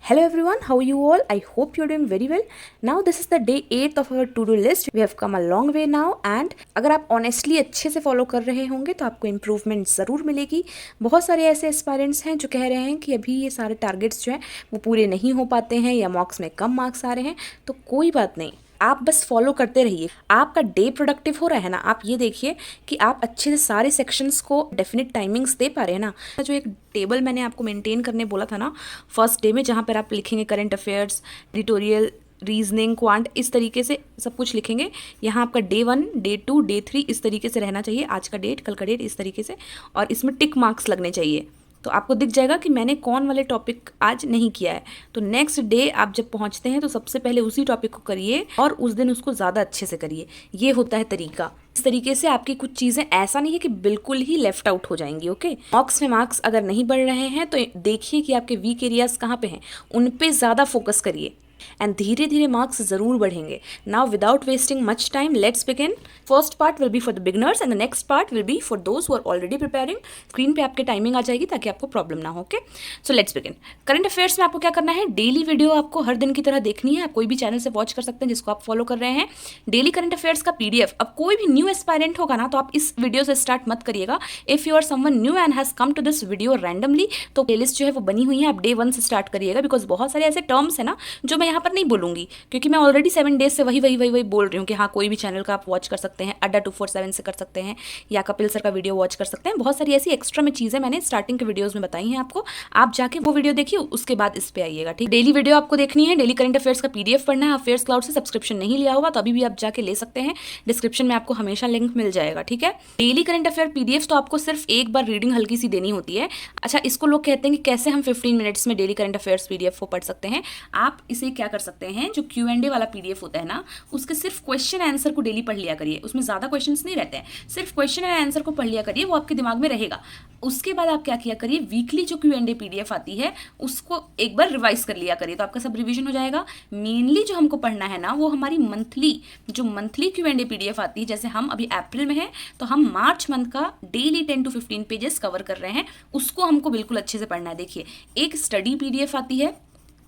Hello everyone, how are you all? I hope you're doing very well. Now this is the day 8th of our to-do list. We have come a long way now and अगर आप honestly अच्छे से follow कर रहे होंगे तो आपको improvement ज़रूर मिलेगी। बहुत सारे ऐसे एस्पायरेंट्स हैं जो कह रहे हैं कि अभी ये सारे टारगेट्स जो हैं वो पूरे नहीं हो पाते हैं या मॉक्स में कम मार्क्स आ रहे हैं, तो कोई बात नहीं, आप बस फॉलो करते रहिए। आपका डे प्रोडक्टिव हो रहा है ना, आप ये देखिए कि आप अच्छे से सारे सेक्शंस को डेफिनेट टाइमिंग्स दे पा रहे हैं ना। जो एक टेबल मैंने आपको मेंटेन करने बोला था ना फर्स्ट डे में, जहाँ पर आप लिखेंगे current affairs, editorial, reasoning, quant, इस तरीके से सब कुछ लिखेंगे। यहाँ आपका डे 1, डे 2, डे 3 इस तरीके से रहना चाहिए, आज का डेट, कल का डेट, इस तरीके से, और इसमें टिक मार्क्स लगने चाहिए। तो आपको दिख जाएगा कि मैंने कौन वाले टॉपिक आज नहीं किया है। तो नेक्स्ट डे आप जब पहुंचते हैं तो सबसे पहले उसी टॉपिक को करिए और उस दिन उसको ज़्यादा अच्छे से करिए। ये होता है तरीका। इस तरीके से आपकी कुछ चीज़ें ऐसा नहीं है कि बिल्कुल ही लेफ्ट आउट हो जाएंगी। ओके, मॉक्स में मार्क्स अगर नहीं बढ़ रहे हैं तो देखिए कि आपके वीक एरियाज कहाँ पे हैं, उन पे ज़्यादा फोकस करिए एंड धीरे धीरे मार्क्स ज़रूर बढ़ेंगे। Now without wasting much time, let's begin. First part will be for the beginners and the next part will be for those who are already preparing. Screen पे आपके टाइमिंग आ जाएगी ताकि आपको प्रॉब्लम ना हो। Okay, so let's begin. Current affairs में आपको क्या करना है, डेली वीडियो आपको हर दिन की तरह देखनी है। आप कोई भी चैनल से वॉच कर सकते हैं जिसको आप फॉलो कर रहे हैं। डेली करंट अफेयर्स का PDF। अब कोई भी न्यू एस्पायरेंट होगा ना तो आप इस वीडियो से स्टार्ट मत करिएगा। If you are someone new and has come to this video randomly, तो प्लेलिस्ट जो है वो बनी हुई है, आप डे 1 से स्टार्ट करिएगा। बिकॉज बहुत सारे ऐसे टर्म्स है ना जो मैं यहाँ पर नहीं बोलूँगी, क्योंकि मैं ऑलरेडी 7 डेज से वही बोल रही हूँ कि हाँ, कोई भी चैनल का आप वॉच कर सकते हैं, अड्डा 247 से कर सकते हैं या कपिल सर का वीडियो वॉच कर सकते हैं। बहुत सारी ऐसी एक्स्ट्रा में चीज़ें मैंने स्टार्टिंग के वीडियोस में बताई हैं आपको, आप जाके वो वीडियो देखिए, उसके बाद इस पे आइएगा। ठीक, डेली वीडियो आपको देखनी है, डेली करंट अफेयर्स का PDF पढ़ना है। अफेयर्स क्लाउड से सब्सक्रिप्शन नहीं लिया होगा तो अभी भी आप जाके ले सकते हैं, डिस्क्रिप्शन में आपको हमेशा लिंक मिल जाएगा। ठीक है, डेली करंट अफेयर PDF तो आपको सिर्फ एक बार रीडिंग हल्की सी देनी होती है। अच्छा, इसको लोग कहते हैं कि कैसे हम 15 मिनट्स में डेली करंट अफेयर्स PDF को पढ़ सकते हैं। आप इसे क्या कर सकते हैं, जो Q&A वाला PDF होता है ना, उसके सिर्फ क्वेश्चन आंसर को डेली पढ़ लिया करिए। उसमें ज़्यादा क्वेश्चंस नहीं रहते हैं, सिर्फ क्वेश्चन एंड आंसर को पढ़ लिया करिए, वो आपके दिमाग में रहेगा। उसके बाद आप क्या किया करिए, वीकली जो Q&A PDF आती है उसको एक बार रिवाइज कर लिया करिए, तो आपका सब रिवीजन हो जाएगा। मेनली जो हमको पढ़ना है ना वो हमारी मंथली Q&A PDF आती है। जैसे हम अभी अप्रैल में हैं तो हम मार्च मंथ का डेली 10 to 15 पेजेस कवर कर रहे हैं, उसको हमको बिल्कुल अच्छे से पढ़ना है। देखिए, एक स्टडी PDF आती है,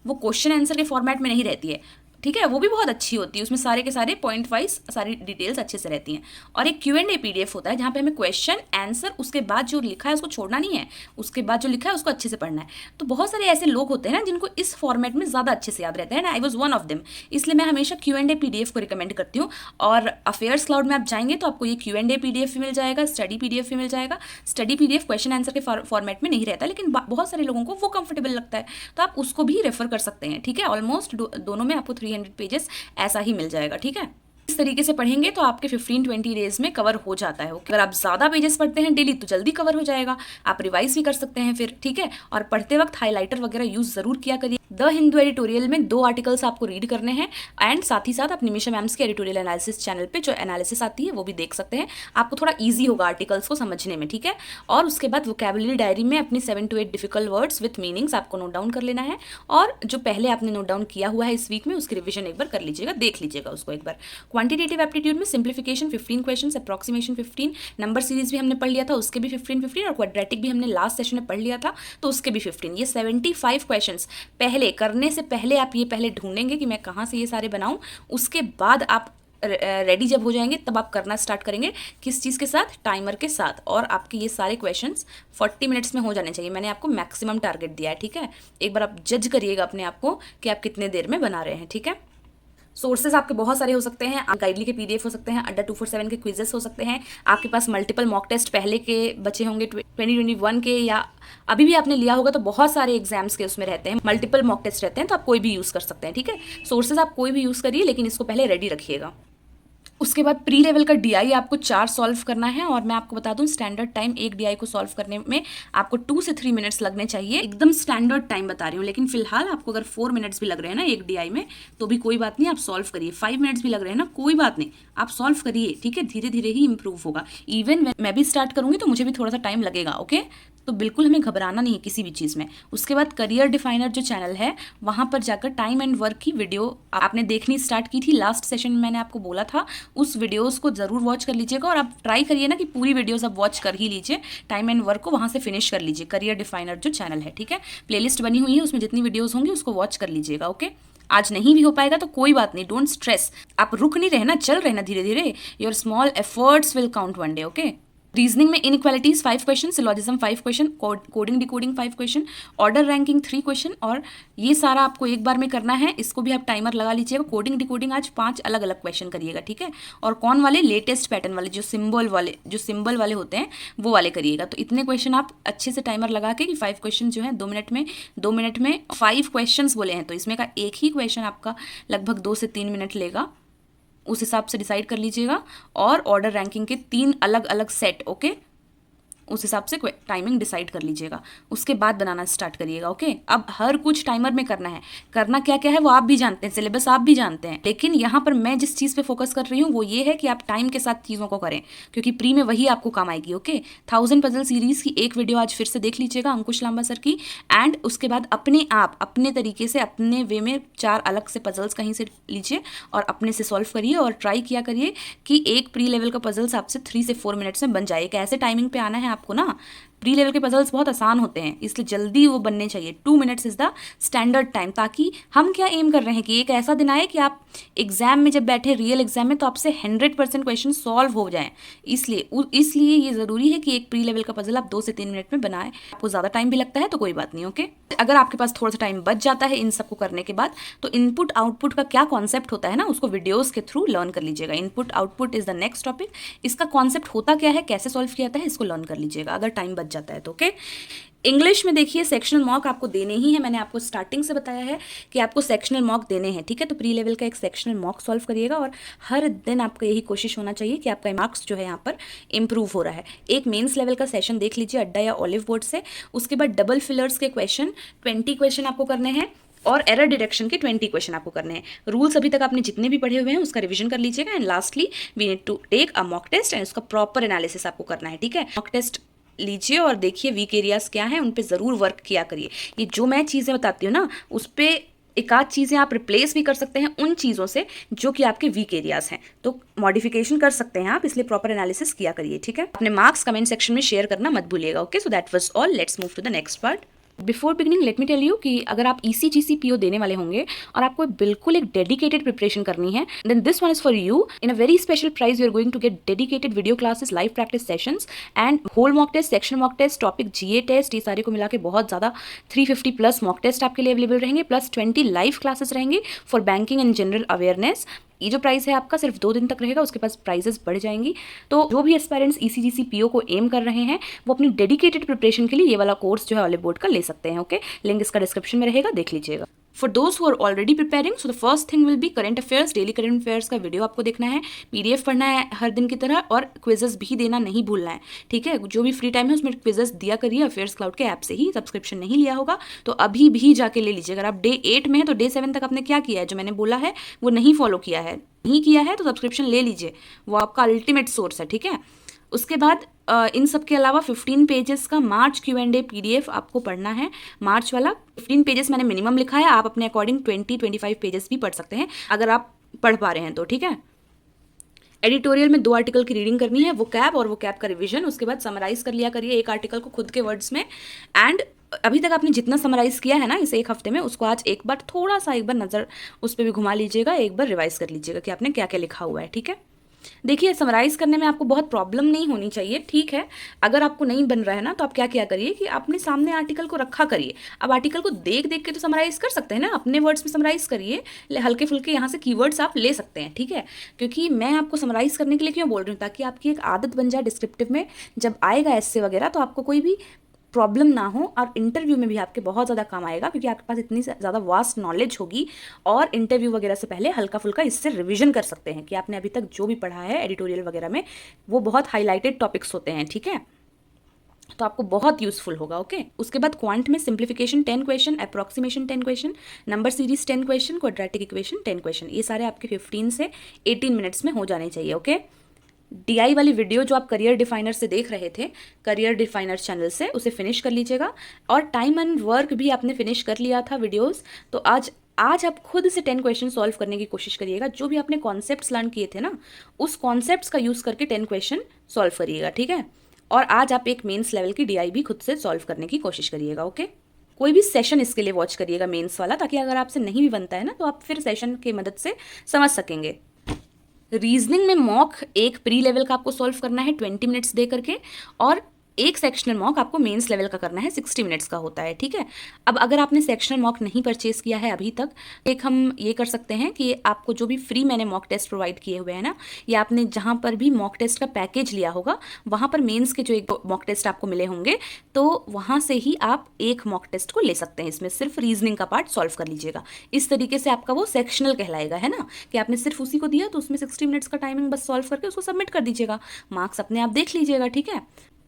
वो क्वेश्चन आंसर के फॉर्मेट में नहीं रहती है, ठीक है, वो भी बहुत अच्छी होती है, उसमें सारे के सारे पॉइंट वाइज सारी डिटेल्स अच्छे से रहती हैं। और एक Q&A PDF होता है जहाँ पे हमें क्वेश्चन आंसर, उसके बाद जो लिखा है उसको छोड़ना नहीं है, उसके बाद जो लिखा है उसको अच्छे से पढ़ना है। तो बहुत सारे ऐसे लोग होते हैं ना जिनको इस फॉर्मेट में ज़्यादा अच्छे से याद रहते हैं, I was one of them. इसलिए मैं हमेशा Q&A PDF को रिकमेंड करती हूँ। और अफेयर्स क्लाउड में आप जाएंगे तो आपको ये Q&A PDF भी मिल जाएगा, स्टडी PDF भी मिल जाएगा। स्टडी PDF क्वेश्चन आंसर के फॉर्मेट में नहीं रहता, लेकिन बहुत सारे लोगों को वो कंफर्टेबल लगता है, तो आप उसको भी रेफर कर सकते हैं। ठीक है, ऑलमोस्ट दोनों में आपको 300 पेजेस ऐसा ही मिल जाएगा। ठीक है, इस तरीके से पढ़ेंगे तो आपके 15-20 डेज में कवर हो जाता है। अगर आप ज़्यादा पेजेस पढ़ते हैं डेली तो जल्दी कवर हो जाएगा, आप रिवाइज भी कर सकते हैं फिर। ठीक है, और पढ़ते वक्त हाइलाइटर वगैरह यूज़ ज़रूर किया करिए। द हिंदू एडिटोरियल में 2 आर्टिकल्स आपको रीड करने हैं एंड साथ ही साथ आप निमिषा मैम्स के एडिटोरियल एनालिसिस चैनल पे जो एनालिसिस आती है वो भी देख सकते हैं, आपको थोड़ा ईजी होगा आर्टिकल्स को समझने में। ठीक है, और उसके बाद वोकैबुलरी डायरी में अपनी 7 to 8 difficult words with meanings आपको नोट डाउन कर लेना है, और जो पहले आपने नोट डाउन किया हुआ है इस वीक में उसकी रिविजन एक बार कर लीजिएगा, देख लीजिएगा उसको एक बार। क्वांटिटेटिव एप्टीट्यूड में simplification 15 question, approximation 15, number series भी हमने पढ़ लिया था उसके भी 15, और क्वाड्रेटिक भी हमने लास्ट सेशन में पढ़ लिया था तो उसके भी 15। ये 75 क्वेश्चन पहले करने से पहले आप ये पहले ढूंढेंगे कि मैं कहाँ से ये सारे बनाऊं, उसके बाद आप रेडी जब हो जाएंगे तब आप करना स्टार्ट करेंगे। किस चीज़ के साथ, टाइमर के साथ, और आपके ये सारे क्वेश्चंस 40 मिनट्स में हो जाने चाहिए। मैंने आपको मैक्सिमम टारगेट दिया है। ठीक है, एक बार आप जज करिएगा अपने आप को कि आप कितने देर में बना रहे हैं। ठीक है, सोर्सेज आपके बहुत सारे हो सकते हैं, गाइडली के PDF हो सकते हैं, अड्डा 247 के क्विजेस हो सकते हैं, आपके पास मल्टीपल मॉक टेस्ट पहले के बचे होंगे 2021 के, या अभी भी आपने लिया होगा तो बहुत सारे एग्जाम्स के उसमें रहते हैं, मल्टीपल मॉक टेस्ट रहते हैं, तो आप कोई भी यूज़ कर सकते हैं। ठीक है, सोर्सेज आप कोई भी यूज़ करिए लेकिन इसको पहले रेडी रखिएगा। उसके बाद प्री लेवल का DI आपको 4 सॉल्व करना है, और मैं आपको बता दूं स्टैंडर्ड टाइम एक DI को सॉल्व करने में आपको 2 से 3 मिनट्स लगने चाहिए। एकदम स्टैंडर्ड टाइम बता रही हूँ, लेकिन फिलहाल आपको अगर 4 मिनट्स भी लग रहे हैं ना एक DI में तो भी कोई बात नहीं, आप सॉल्व करिए। 5 मिनट्स भी लग रहे हैं ना, कोई बात नहीं, आप सॉल्व करिए। ठीक है, धीरे धीरे ही इंप्रूव होगा। इवन मैं भी स्टार्ट करूँगी तो मुझे भी थोड़ा सा टाइम लगेगा। ओके, तो बिल्कुल हमें घबराना नहीं है किसी भी चीज़ में। उसके बाद करियर डिफाइनर जो चैनल है वहाँ पर जाकर टाइम एंड वर्क की वीडियो आपने देखनी स्टार्ट की थी, लास्ट सेशन में मैंने आपको बोला था, उस वीडियोज़ को ज़रूर वॉच कर लीजिएगा। और आप ट्राई करिए ना कि पूरी वीडियोज़ आप वॉच कर ही लीजिए, टाइम एंड वर्क को वहाँ से फिनिश कर लीजिए। करियर डिफाइनर जो चैनल है, ठीक है, प्लेलिस्ट बनी हुई है, उसमें जितनी वीडियोज़ होंगी उसको वॉच कर लीजिएगा। ओके, आज नहीं भी हो पाएगा तो कोई बात नहीं, डोंट स्ट्रेस, आप रुक नहीं रहना, चल रहना धीरे धीरे, your small efforts will count one day. Okay, reasoning में inequalities 5 question, syllogism 5 question, coding decoding 5 question, order ranking 3 question, और ये सारा आपको एक बार में करना है। इसको भी आप टाइमर लगा लीजिएगा। कोडिंग डिकोडिंग आज 5 अलग अलग क्वेश्चन करिएगा, ठीक है, और कौन वाले, लेटेस्ट पैटर्न वाले, जो सिंबल वाले होते हैं वो वाले करिएगा। तो इतने क्वेश्चन आप अच्छे से टाइमर लगा के कि 5 क्वेश्चन जो है 2 मिनट में 5 क्वेश्चन बोले हैं, तो इसमें का एक ही क्वेश्चन आपका लगभग 2 से 3 मिनट लेगा, उस हिसाब से डिसाइड कर लीजिएगा। और ऑर्डर रैंकिंग के 3 अलग अलग सेट, ओके, उस हिसाब से टाइमिंग डिसाइड कर लीजिएगा, उसके बाद बनाना स्टार्ट करिएगा। ओके, अब हर कुछ टाइमर में करना है, करना क्या क्या है वो आप भी जानते हैं, सिलेबस आप भी जानते हैं, लेकिन यहाँ पर मैं जिस चीज़ पे फोकस कर रही हूँ वो ये है कि आप टाइम के साथ चीज़ों को करें, क्योंकि प्री में वही आपको काम आएगी। ओके, 1000 पजल सीरीज़ की एक वीडियो आज फिर से देख लीजिएगा, अंकुश लांबा सर की, एंड उसके बाद अपने आप अपने तरीके से अपने वे में 4 अलग से पजल्स कहीं से लीजिए और अपने से सॉल्व करिए, और ट्राई किया करिए कि एक प्री लेवल का पजल्स आपसे 3 से 4 मिनट्स में बन जाए। कैसे टाइमिंग पे आना है आपको ना, प्री लेवल के पजल्स बहुत आसान होते हैं, इसलिए जल्दी वो बनने चाहिए। 2 minutes is the standard time, ताकि हम क्या एम कर रहे हैं कि एक ऐसा दिन आए कि आप एग्जाम में जब बैठे, रियल एग्जाम में, तो आपसे 100% क्वेश्चन सॉल्व हो जाएं। इसलिए ये ज़रूरी है कि एक प्री लेवल का पजल आप 2 से 3 मिनट में बनाएं। आपको ज़्यादा टाइम भी लगता है तो कोई बात नहीं। ओके, अगर आपके पास थोड़ा सा टाइम बच जाता है इन सबको करने के बाद, तो इनपुट आउटपुट का क्या कॉन्सेप्ट होता है ना, उसको वीडियोज़ के थ्रू लर्न कर लीजिएगा। Input output is the next topic, इसका कॉन्सेप्ट होता क्या है, कैसे सॉल्व किया जाता है, इसको लर्न कर लीजिएगा अगर टाइम बच जाता है तो। ओके, इंग्लिश में देखिए सेक्शनल मॉक आपको देने ही है, मैंने आपको स्टार्टिंग से बताया है कि आपको सेक्शनल मॉक देने हैं, ठीक है, तो प्री लेवल का एक सेक्शनल मॉक सॉल्व करिएगा, और हर दिन आपका यही कोशिश होना चाहिए कि आपका मार्क्स जो है यहाँ पर इंप्रूव हो रहा है। एक मेंस लेवल का सेशन देख लीजिए अड्डा या ऑलिव बोर्ड से, उसके बाद डबल फिलर्स के क्वेश्चन 20 क्वेश्चन आपको करने हैं, और एरर डिटेक्शन के 20 क्वेश्चन आपको करने हैं। रूल्स अभी तक आपने जितने भी पढ़े हुए हैं उसका रिवीजन कर लीजिएगा, and lastly we need to take a mock test, and उसका प्रॉपर एनालिसिस आपको करना है, ठीक है। मॉक टेस्ट लीजिए और देखिए वीक एरियाज क्या हैं, उन पे ज़रूर वर्क किया करिए। ये जो मैं चीज़ें बताती हूँ ना, उस पर एक आध चीज़ें आप रिप्लेस भी कर सकते हैं उन चीज़ों से जो कि आपके वीक एरियाज हैं, तो मॉडिफिकेशन कर सकते हैं आप, इसलिए प्रॉपर एनालिसिस किया करिए, ठीक है। अपने मार्क्स कमेंट सेक्शन में शेयर करना मत भूलिएगा। Okay, so that was all, let's move to the next part. Before beginning let me tell you कि अगर आप ECGC PO देने वाले होंगे और आपको बिल्कुल एक डेडिकेटेड प्रिपरेशन करनी है, then this one is for you. In a very special price you are going to get dedicated video classes, live practice sessions, and whole mock test, section mock test, topic GA test, ये सारे को मिला के बहुत ज़्यादा 350 plus mock test आपके लिए available रहेंगे, प्लस 20 लाइव क्लासेस रहेंगे for banking and general awareness. ये जो प्राइस है आपका सिर्फ 2 दिन तक रहेगा, उसके पास प्राइजेस बढ़ जाएंगी। तो जो भी एस्पायरेंट्स ECGC PO को एम कर रहे हैं वो अपनी डेडिकेटेड प्रिपरेशन के लिए ये वाला कोर्स जो है ऑलिव बोर्ड का ले सकते हैं। ओके, लिंक इसका डिस्क्रिप्शन में रहेगा, देख लीजिएगा। For those who are already preparing, so the first thing will be current affairs, daily current affairs का वीडियो आपको देखना है, PDF पढ़ना है हर दिन की तरह, और क्विजेस भी देना नहीं भूलना है, ठीक है। जो भी फ्री टाइम है उसमें क्विजेस दिया करिए, अफेयर्स क्लाउड के ऐप से ही। सब्सक्रिप्शन नहीं लिया होगा तो अभी भी जाके ले लीजिए। अगर आप डे 8 में है तो डे 7 तक आपने क्या किया है, जो मैंने बोला है वो नहीं फॉलो किया है, तो सब्सक्रिप्शन ले लीजिए, वो आपका अल्टीमेट सोर्स है, ठीक है। उसके बाद इन सब के अलावा 15 पेजेस का मार्च Q&A PDF आपको पढ़ना है। मार्च वाला 15 पेजेस मैंने मिनिमम लिखा है, आप अपने अकॉर्डिंग 20-25 पेजेस भी पढ़ सकते हैं अगर आप पढ़ पा रहे हैं तो, ठीक है। एडिटोरियल में 2 आर्टिकल की रीडिंग करनी है, वो कैब और वो कैब का रिवीजन। उसके बाद समराइज कर लिया करिए एक आर्टिकल को खुद के वर्ड्स में, एंड अभी तक आपने जितना समराइज किया है ना इस एक हफ्ते में, उसको आज एक बार नज़र उस पर भी घुमा लीजिएगा, एक बार रिवाइज कर लीजिएगा कि आपने क्या क्या लिखा हुआ है, ठीक है। देखिए, समराइज करने में आपको बहुत प्रॉब्लम नहीं होनी चाहिए, ठीक है। अगर आपको नहीं बन रहा है ना, तो आप क्या करिए कि अपने सामने आर्टिकल को रखा करिए। अब आर्टिकल को देख देख के तो समराइज कर सकते हैं ना, अपने वर्ड्स में समराइज करिए, हल्के फुल्के यहाँ से कीवर्ड्स आप ले सकते हैं, ठीक है। क्योंकि मैं आपको समराइज करने के लिए क्यों बोल रही हूँ, ताकि आपकी एक आदत बन जाए डिस्क्रिप्टिव में, जब आएगा एस्से वगैरह तो आपको कोई भी प्रॉब्लम ना हो, और इंटरव्यू में भी आपके बहुत ज़्यादा काम आएगा, क्योंकि आपके पास इतनी ज़्यादा वास्ट नॉलेज होगी। और इंटरव्यू वगैरह से पहले हल्का फुल्का इससे रिवीजन कर सकते हैं कि आपने अभी तक जो भी पढ़ा है एडिटोरियल वगैरह में, वो बहुत हाईलाइटेड टॉपिक्स होते हैं, ठीक है, तो आपको बहुत यूजफुल होगा। ओके, उसके बाद क्वांट में simplification 10 question, approximation 10 question, number series 10 question, quadratic equation 10 question, ये सारे आपके 15 से 18 मिनट्स में हो जाने चाहिए। ओके, DI वाली वीडियो जो आप करियर डिफाइनर से देख रहे थे, करियर डिफाइनर चैनल से, उसे फिनिश कर लीजिएगा। और टाइम एंड वर्क भी आपने फिनिश कर लिया था वीडियोस। तो आज आप खुद से 10 क्वेश्चन सॉल्व करने की कोशिश करिएगा। जो भी आपने कॉन्सेप्ट्स लर्न किए थे ना, उस कॉन्सेप्ट्स का यूज़ करके 10 क्वेश्चन सॉल्व करिएगा, ठीक है। और आज आप एक मेंस लेवल की DI भी खुद से सॉल्व करने की कोशिश करिएगा, ओके। कोई भी सेशन इसके लिए वॉच करिएगा मेंस वाला, ताकि अगर आपसे नहीं भी बनता है ना, तो आप फिर सेशन की मदद से समझ सकेंगे। रीजनिंग में मॉक एक प्री लेवल का आपको सॉल्व करना है 20 मिनट्स दे करके, और एक सेक्शनल मॉक आपको मेंस लेवल का करना है 60 मिनट्स का होता है, ठीक है। अब अगर आपने सेक्शनल मॉक नहीं परचेज किया है अभी तक, एक हम ये कर सकते हैं कि आपको जो भी फ्री मैंने मॉक टेस्ट प्रोवाइड किए हुए हैं ना, या आपने जहाँ पर भी मॉक टेस्ट का पैकेज लिया होगा, वहाँ पर मेंस के जो एक मॉक टेस्ट आपको मिले होंगे, तो वहाँ से ही आप एक मॉक टेस्ट को ले सकते हैं। इसमें सिर्फ रीजनिंग का पार्ट सॉल्व कर लीजिएगा। इस तरीके से आपका वो सेक्शनल कहलाएगा, है ना, कि आपने सिर्फ उसी को दिया तो उसमें 60 मिनट्स का टाइमिंग बस सॉल्व करके उसको सबमिट कर दीजिएगा, मार्क्स अपने आप देख लीजिएगा, ठीक है।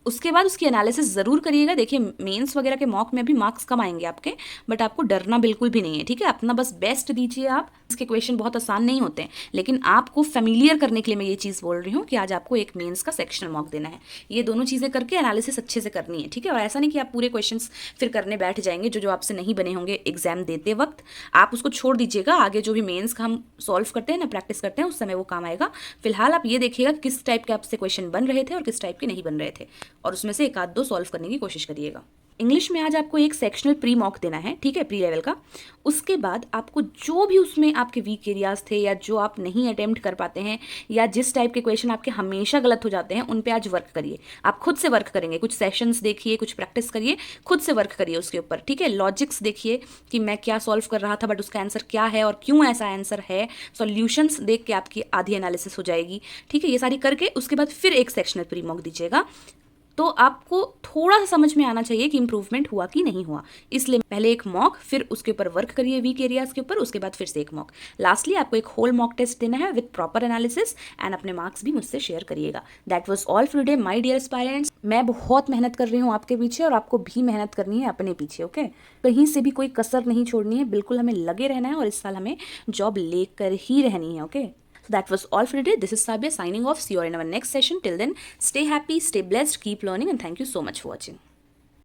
उसके बाद उसकी एनालिसिस ज़रूर करिएगा। देखिए, मेंस वगैरह के मॉक में भी मार्क्स कम आएंगे आपके, बट आपको डरना बिल्कुल भी नहीं है, ठीक है। अपना बस बेस्ट दीजिए आप। इसके क्वेश्चन बहुत आसान नहीं होते हैं, लेकिन आपको फेमिलियर करने के लिए मैं ये चीज़ बोल रही हूँ कि आज आपको एक मेंस का सेक्शनल मॉक देना है। ये दोनों चीज़ें करके एनालिसिस अच्छे से करनी है, ठीक है। और ऐसा नहीं कि आप पूरे क्वेश्चन फिर करने बैठ जाएंगे जो आपसे नहीं बने होंगे एग्जाम देते वक्त। आप उसको छोड़ दीजिएगा, आगे जो भी मेंस का हम सॉल्व करते हैं ना, प्रैक्टिस करते हैं, उस समय वो काम आएगा। फिलहाल आप ये देखिएगा किस टाइप के आपसे क्वेश्चन बन रहे थे और किस टाइप के नहीं बन रहे थे, और उसमें से एक आध दो सॉल्व करने की कोशिश करिएगा। इंग्लिश में आज आपको एक सेक्शनल प्री मॉक देना है, ठीक है, प्री लेवल का। उसके बाद आपको जो भी उसमें आपके वीक एरियाज थे, या जो आप नहीं अटेम्प्ट कर पाते हैं, या जिस टाइप के क्वेश्चन आपके हमेशा गलत हो जाते हैं, उन पे आज वर्क करिए। आप खुद से वर्क करेंगे, कुछ सेशंस देखिए, कुछ प्रैक्टिस करिए, खुद से वर्क करिए उसके ऊपर, ठीक है। लॉजिक्स देखिए कि मैं क्या सॉल्व कर रहा था, बट उसका आंसर क्या है और क्यों ऐसा आंसर है। सॉल्यूशंस देख के आपकी आधी एनालिसिस हो जाएगी, ठीक है। ये सारी करके उसके बाद फिर एक सेक्शनल प्री मॉक दीजिएगा। तो आपको थोड़ा सा समझ में आना चाहिए कि इंप्रूवमेंट हुआ कि नहीं हुआ, इसलिए पहले एक मॉक, फिर उसके ऊपर वर्क करिए वीक एरियाज के ऊपर, उसके बाद फिर से एक मॉक। लास्टली आपको एक होल मॉक टेस्ट देना है विद प्रॉपर एनालिसिस, एंड अपने मार्क्स भी मुझसे शेयर करिएगा। That was all for today my dear aspirants. मैं बहुत मेहनत कर रही हूँ आपके पीछे, और आपको भी मेहनत करनी है अपने पीछे, ओके। कहीं से भी कोई कसर नहीं छोड़नी है, बिल्कुल हमें लगे रहना है, और इस साल हमें जॉब लेकर ही रहनी है, okay. So that was all for today. This is Sabia signing off. See you in our next session. Till then, stay happy, stay blessed, keep learning, and thank you so much for watching.